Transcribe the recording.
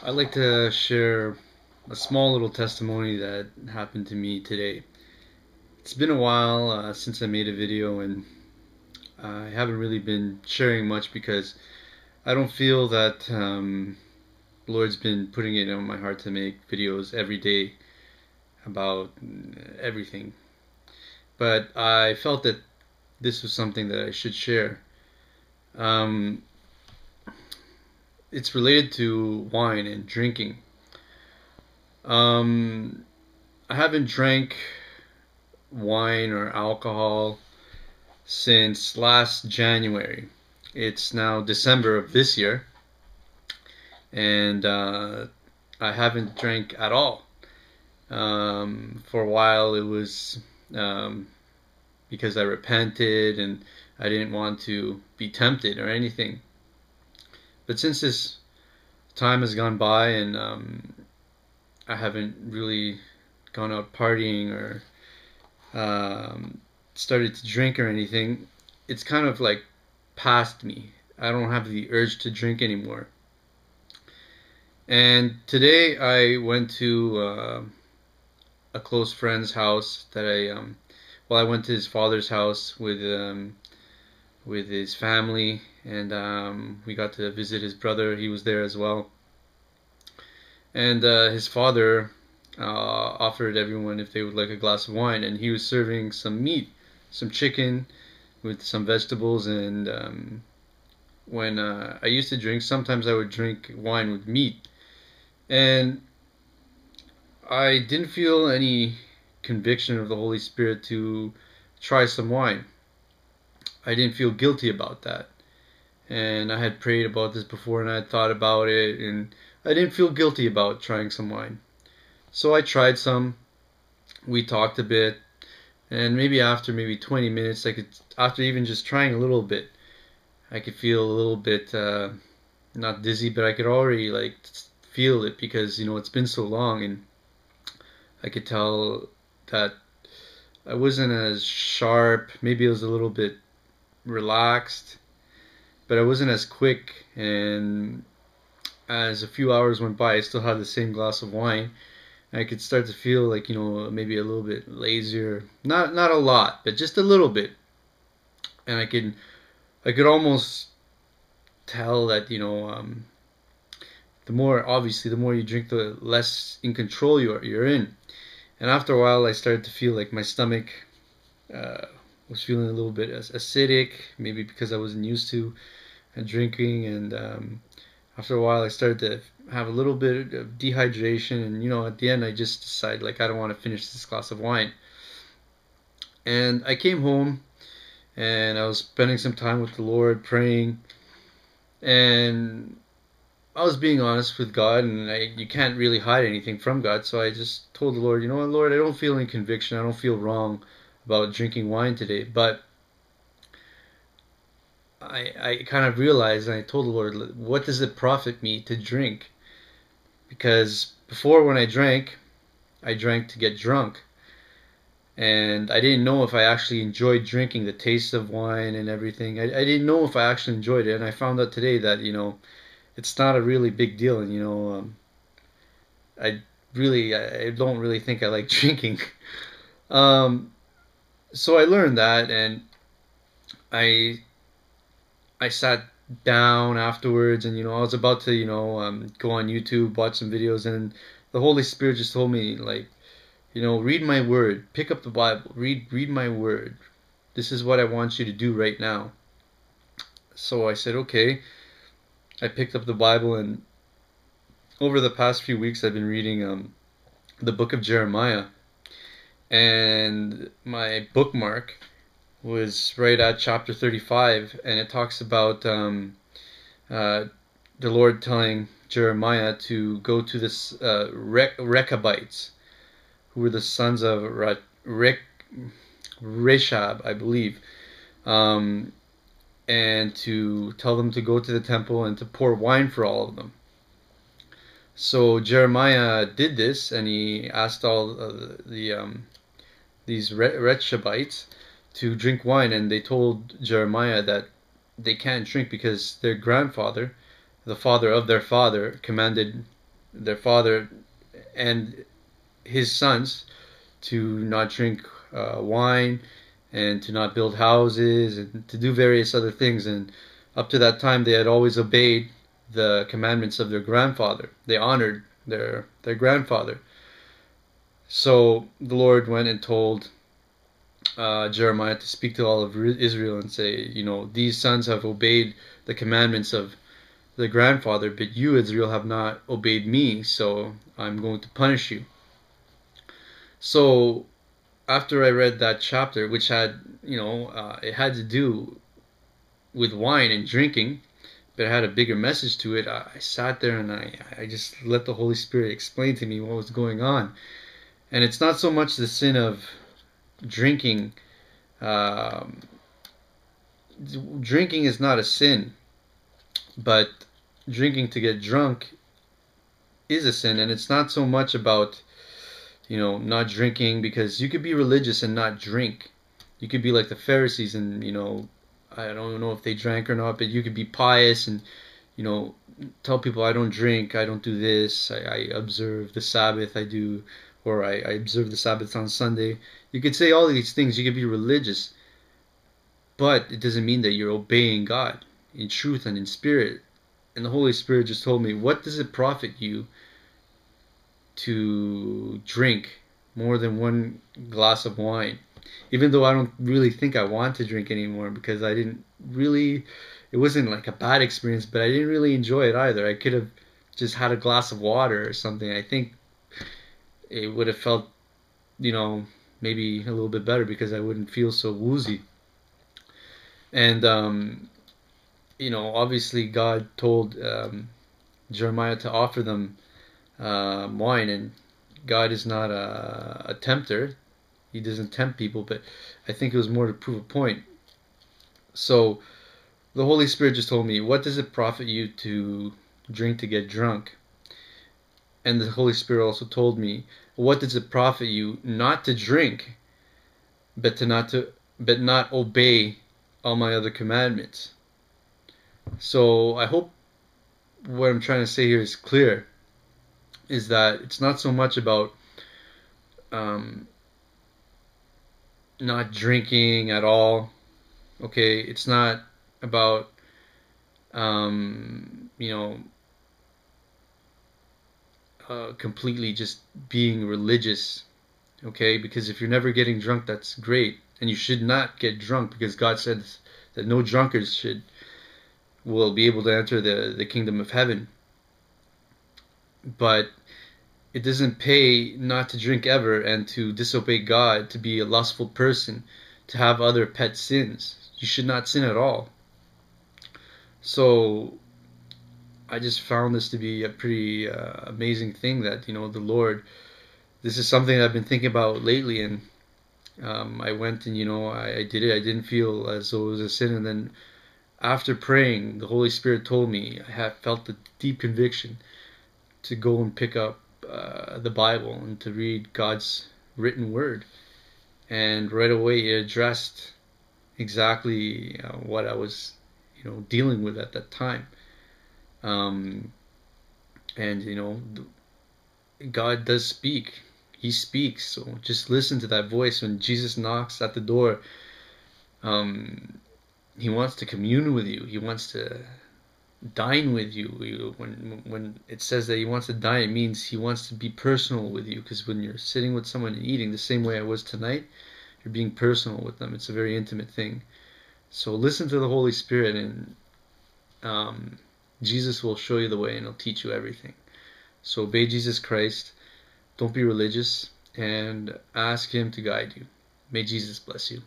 I'd like to share a small little testimony that happened to me today. It's been a while since I made a video, and I haven't really been sharing much because I don't feel that Lord's been putting it on my heart to make videos every day about everything. But I felt that this was something that I should share. Um, it's related to wine and drinking. Um, I haven't drank wine or alcohol since last January. It's now December of this year, and I haven't drank at all. For a while, it was um, because I repented and I didn't want to be tempted or anything. But since this time has gone by and I haven't really gone out partying or um, started to drink or anything, it's kind of like past me. I don't have the urge to drink anymore. And today I went to a close friend's house that I went to his father's house with his family, and we got to visit his brother. He was there as well, and his father offered everyone if they would like a glass of wine, and he was serving some meat, some chicken with some vegetables. And when I used to drink, sometimes I would drink wine with meat, and I didn't feel any conviction of the Holy Spirit to try some wine. I didn't feel guilty about that. And I had prayed about this before and I had thought about it, and I didn't feel guilty about trying some wine. So I tried some. We talked a bit, and after 20 minutes, after even just trying a little bit, I could feel a little bit not dizzy, but I could already feel it because it's been so long, and I could tell that I wasn't as sharp. Maybe it was a little bit relaxed, but I wasn't as quick. And as a few hours went by, I still had the same glass of wine. I could start to feel maybe a little bit lazier. Not a lot, but just a little bit. And I could almost tell that the more you drink, the less in control you're in. And after a while, I started to feel like my stomach was feeling a little bit acidic, maybe because I wasn't used to drinking. And after a while, I started to have a little bit of dehydration. And at the end, I just decided I don't want to finish this glass of wine. And I came home, and I was spending some time with the Lord, praying, and I was being honest with God, and you can't really hide anything from God. So I just told the Lord, what, Lord, I don't feel any conviction. I don't feel wrong about drinking wine today. But I kind of realized, and I told the Lord, what does it profit me to drink? Because before, when I drank to get drunk. And I didn't know if I actually enjoyed drinking, the taste of wine and everything. I didn't know if I actually enjoyed it. And I found out today that, it's not a really big deal. And, I don't really think I like drinking. So I learned that, and I sat down afterwards, and I was about to go on YouTube, watch some videos, and the Holy Spirit just told me read my word, pick up the Bible, read my word. This is what I want you to do right now. So I said, okay. I picked up the Bible, and over the past few weeks I've been reading the book of Jeremiah, and my bookmark was right at chapter 35, and it talks about the Lord telling Jeremiah to go to this Rechabites, who were the sons of Rechab, I believe, and to tell them to go to the temple and to pour wine for all of them. So Jeremiah did this, and he asked all these Rechabites to drink wine, and they told Jeremiah that they can't drink because their grandfather, the father of their father, commanded their father and his sons to not drink wine and to not build houses and to do various other things. And up to that time, they had always obeyed the commandments of their grandfather. They honored their grandfather. So the Lord went and told Jeremiah to speak to all of Israel and say, these sons have obeyed the commandments of the grandfather, but you, Israel, have not obeyed me, so I'm going to punish you. So after I read that chapter, which had, it had to do with wine and drinking, but it had a bigger message to it, I sat there and I just let the Holy Spirit explain to me what was going on. And it's not so much the sin of drinking. Drinking is not a sin, but drinking to get drunk is a sin. And it's not so much about, not drinking, because you could be religious and not drink. You could be like the Pharisees and, I don't know if they drank or not, but you could be pious and, tell people I don't drink, I don't do this, I observe the Sabbath, or I observe the Sabbath on Sunday. You could say all these things, you could be religious, but it doesn't mean that you're obeying God in truth and in spirit. And the Holy Spirit just told me, what does it profit you to drink more than one glass of wine? Even though I don't really think I want to drink anymore, because it wasn't like a bad experience, but I didn't really enjoy it either. I could have just had a glass of water or something. I think it would have felt, maybe a little bit better, because I wouldn't feel so woozy. And, obviously God told Jeremiah to offer them wine, and God is not a tempter. He doesn't tempt people, but I think it was more to prove a point. So the Holy Spirit just told me, what does it profit you to drink to get drunk? And the Holy Spirit also told me, what does it profit you not to drink, but not obey all my other commandments? So I hope what I'm trying to say here is clear, is that it's not so much about not drinking at all. Okay, it's not about completely just being religious. Okay, because if you're never getting drunk, that's great, and you should not get drunk, because God said that no drunkards will be able to enter the kingdom of heaven. But it doesn't pay not to drink ever and to disobey God, to be a lustful person, to have other pet sins. You should not sin at all. So I just found this to be a pretty amazing thing, that the Lord, this is something that I've been thinking about lately, and I went and I did it. I didn't feel as though it was a sin, and then after praying, the Holy Spirit told me, I have felt the deep conviction to go and pick up the Bible and to read God's written word. And right away it addressed exactly what I was dealing with at that time. And God does speak. He speaks. So just listen to that voice. When Jesus knocks at the door, He wants to commune with you. He wants to dine with you. When it says that He wants to dine, it means He wants to be personal with you. Because when you're sitting with someone and eating, the same way I was tonight, you're being personal with them. It's a very intimate thing. So listen to the Holy Spirit, and Jesus will show you the way, and He'll teach you everything. So obey Jesus Christ. Don't be religious, and ask Him to guide you. May Jesus bless you.